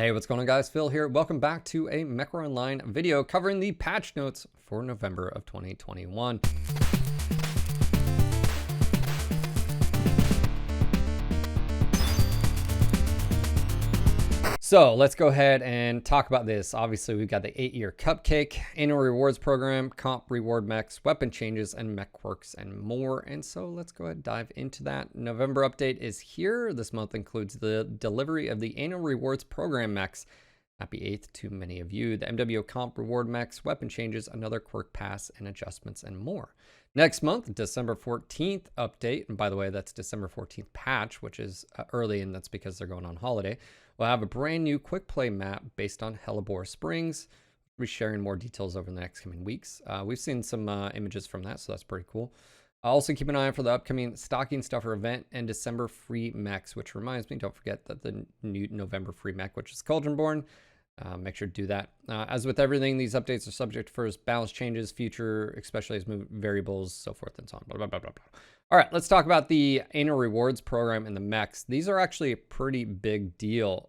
Hey, what's going on, guys? Phil here. Welcome back to a Mechwarrior Online video covering the patch notes for November of 2021. So let's go ahead and talk about this. Obviously, we've got the 8-year cupcake, annual rewards program, comp reward mechs, weapon changes, and mech quirks, and more. And so let's go ahead and dive into that. November update is here. This month includes the delivery of the annual rewards program mechs. Happy 8th to many of you. The MWO comp reward mechs, weapon changes, another quirk pass, and adjustments, and more. Next month, December 14th update. And by the way, that's December 14th patch, which is early, and that's because they're going on holiday. We'll have a brand new quick play map based on Hellebore Springs. We'll be sharing more details over the next coming weeks. We've seen some images from that, so that's pretty cool. Also, keep an eye out for the upcoming Stocking Stuffer event and December free mechs, which reminds me, don't forget that the new November free mech, which is Cauldronborn. Make sure to do that. As with everything, these updates are subject to first balance changes, future, especially as variables, so forth and so on. Blah, blah, blah, blah, blah. All right, let's talk about the annual rewards program and the mechs. These are actually a pretty big deal.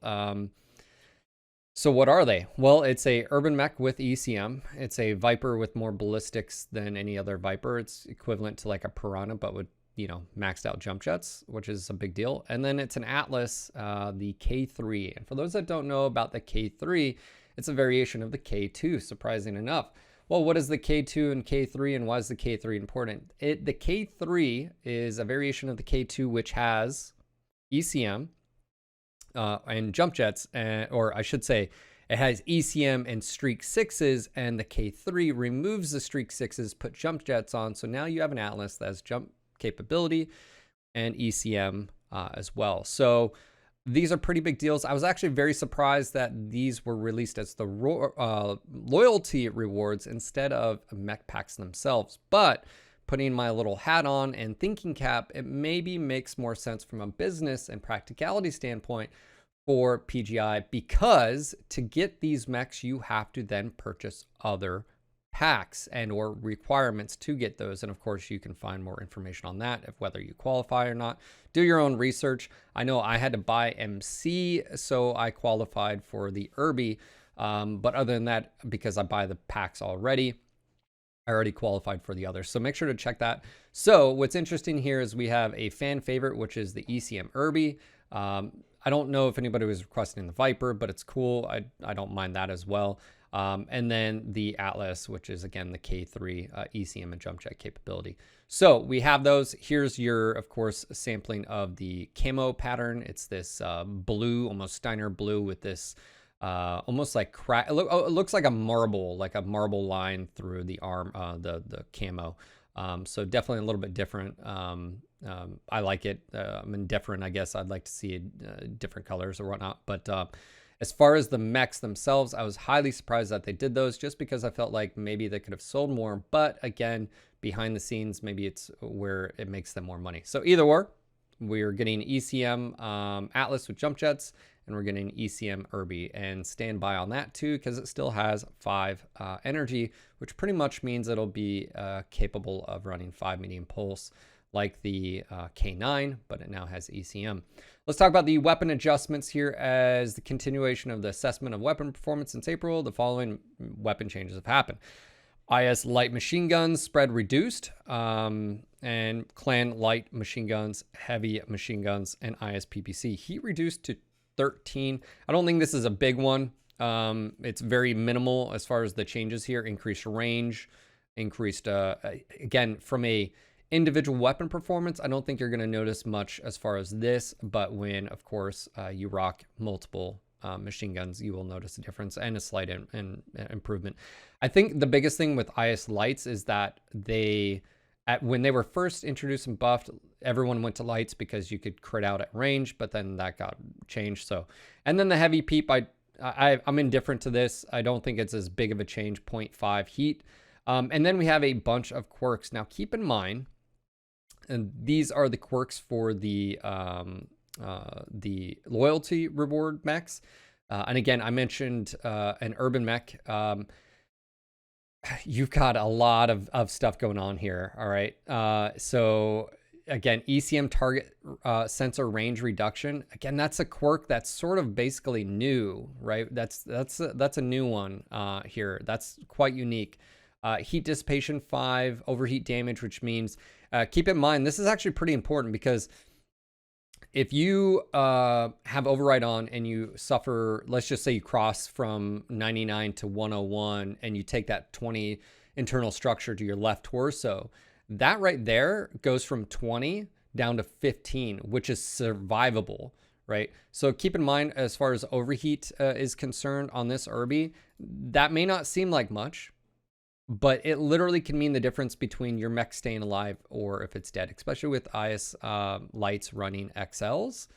So what are they? Well, it's a urban mech with ECM. It's a Viper with more ballistics than any other Viper. It's equivalent to like a Piranha, but with, you know, maxed out jump jets, which is a big deal. And then it's an Atlas, the K3. And for those that don't know about the K3, it's a variation of the K2, surprising enough. Well, what is the K2 and K3, and why is the K3 important? The K3 is a variation of the K2, which has ECM and jump jets, or I should say, it has ECM and streak 6s, and the K3 removes the streak 6s, put jump jets on. So now you have an Atlas that has jump capability and ECM as well. So these are pretty big deals. I was actually very surprised that these were released as the loyalty rewards instead of mech packs themselves. But putting my little hat on and thinking cap, it maybe makes more sense from a business and practicality standpoint for PGI, because to get these mechs, you have to then purchase other packs and or requirements to get those. And of course, you can find more information on that, of whether you qualify or not. Do your own research. I know I had to buy MC, so I qualified for the Irby. But other than that, because I buy the packs already, I already qualified for the others. So make sure to check that. So what's interesting here is we have a fan favorite, which is the ECM Irby. I don't know if anybody was requesting the Viper, but it's cool. I don't mind that as well. And then the Atlas, which is again the K3 ECM and jump jet capability. So we have those. Here's your, of course, sampling of the camo pattern. It's this blue, almost Steiner blue with this almost like crack. It looks like a marble line through the arm, the camo. So definitely a little bit different. I like it. I'm indifferent, I guess. I'd like to see different colors or whatnot, but as far as the mechs themselves, I was highly surprised that they did those, just because I felt like maybe they could have sold more. But again, behind the scenes, maybe it's where it makes them more money. So either or, we're getting ECM Atlas with jump jets, and we're getting ECM Irby. And stand by on that too, because it still has 5 energy, which pretty much means it'll be capable of running 5 medium pulse like the K9, but it now has ECM. Let's talk about the weapon adjustments here. As the continuation of the assessment of weapon performance since April, the following weapon changes have happened. IS light machine guns spread reduced, and clan light machine guns, heavy machine guns, and IS PPC heat reduced to 13. I don't think this is a big one. It's very minimal as far as the changes here. Increased range, increased, again, from a individual weapon performance, I don't think you're going to notice much as far as this, but when, of course, you rock multiple machine guns, you will notice a difference and a slight improvement. I think the biggest thing with IS lights is that when they were first introduced and buffed, everyone went to lights because you could crit out at range, but then that got changed. So, and then the heavy peep, I'm indifferent to this. I don't think it's as big of a change, 0.5 heat. And then we have a bunch of quirks. Now, keep in mind, and these are the quirks for the loyalty reward mechs. And again, I mentioned an urban mech. You've got a lot of stuff going on here. All right. So again, ECM target sensor range reduction. Again, that's a quirk that's sort of basically new, right? That's a new one here. That's quite unique. Heat dissipation 5, overheat damage, which means keep in mind this is actually pretty important, because if you have override on and you suffer, let's just say you cross from 99 to 101 and you take that 20 internal structure to your left torso, that right there goes from 20 down to 15, which is survivable, right? So keep in mind, as far as overheat is concerned on this Irby, that may not seem like much, but it literally can mean the difference between your mech staying alive or if it's dead, especially with IS lights running XLs.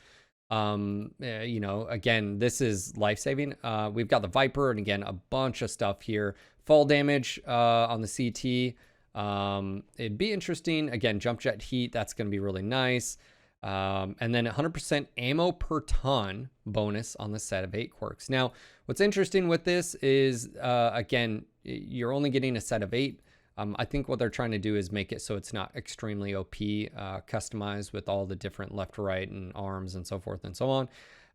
You know, again, this is life-saving. We've got the Viper, and again, a bunch of stuff here. Fall damage on the CT. It'd be interesting. Again, jump jet heat, that's going to be really nice. And then 100% ammo per ton bonus on the set of 8 quirks. Now, what's interesting with this is, again, you're only getting a set of 8. I think what they're trying to do is make it so it's not extremely OP, customized with all the different left, right, and arms and so forth and so on.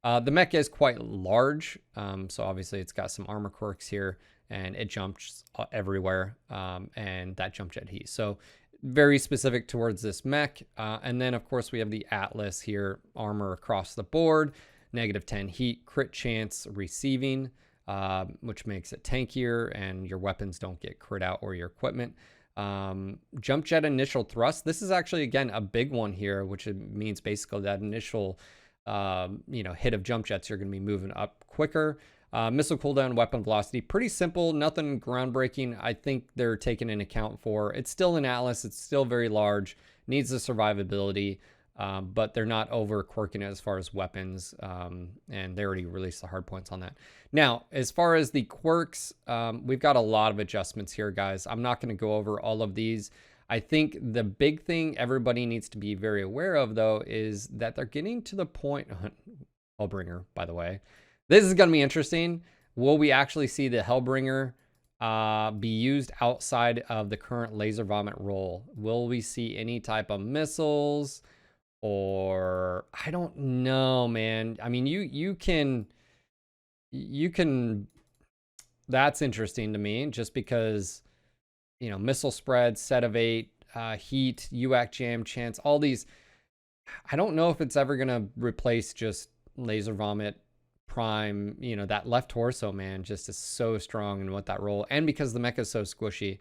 The mech is quite large, so obviously it's got some armor quirks here, and it jumps everywhere, and that jump jet heat. So very specific towards this mech. And then, of course, we have the Atlas here, armor across the board, -10 heat, crit chance receiving, which makes it tankier, and your weapons don't get crit out, or your equipment. Jump jet initial thrust. This is actually, again, a big one here, which means basically that initial you know, hit of jump jets, you're going to be moving up quicker. Missile cooldown, weapon velocity, pretty simple, nothing groundbreaking. I think they're taken into account for. It's still an Atlas, it's still very large, needs the survivability, but they're not over quirking it as far as weapons, and they already released the hard points on that. Now, as far as the quirks, we've got a lot of adjustments here, guys. I'm not going to go over all of these. I think the big thing everybody needs to be very aware of, though, is that they're getting to the point. Hellbringer, by the way. This is going to be interesting. Will we actually see the Hellbringer be used outside of the current laser vomit role? Will we see any type of missiles? Or I don't know, man. I mean, you can. That's interesting to me, just because, you know, missile spread, set of 8, heat, UAC jam chance, all these. I don't know if it's ever gonna replace just laser vomit prime. You know, that left torso, man, just is so strong in what that role, and because the mech is so squishy.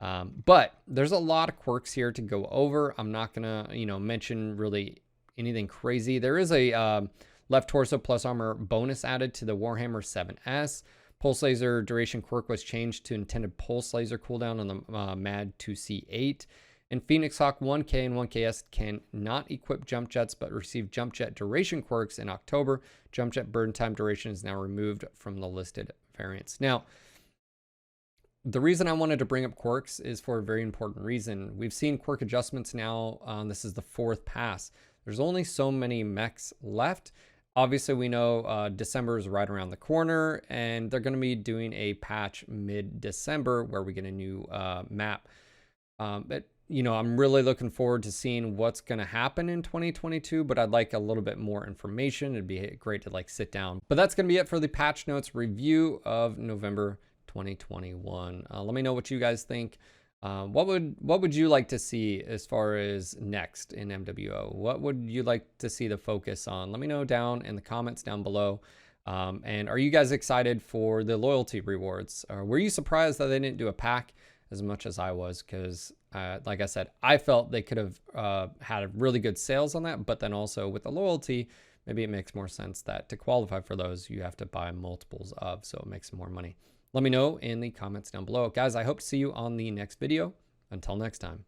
But there's a lot of quirks here to go over. I'm not gonna, you know, mention really anything crazy. There is a left torso plus armor bonus added to the Warhammer 7S. Pulse laser duration quirk was changed to intended pulse laser cooldown on the MAD 2C8. And Phoenix Hawk 1K and 1KS can not equip jump jets, but receive jump jet duration quirks in October. Jump jet burn time duration is now removed from the listed variants. Now, the reason I wanted to bring up quirks is for a very important reason. We've seen quirk adjustments now. This is the 4th pass. There's only so many mechs left. Obviously, we know December is right around the corner, and they're going to be doing a patch mid-December where we get a new map. But, you know, I'm really looking forward to seeing what's going to happen in 2022, but I'd like a little bit more information. It'd be great to like sit down. But that's going to be it for the patch notes review of November 2021. Let me know what you guys think. What would you like to see as far as next in MWO? What would you like to see the focus on? Let me know down in the comments down below. And are you guys excited for the loyalty rewards? Or were you surprised that they didn't do a pack as much as I was? Because like I said, I felt they could have had really good sales on that, but then also with the loyalty, maybe it makes more sense that to qualify for those, you have to buy multiples of, so it makes more money. Let me know in the comments down below. Guys, I hope to see you on the next video. Until next time.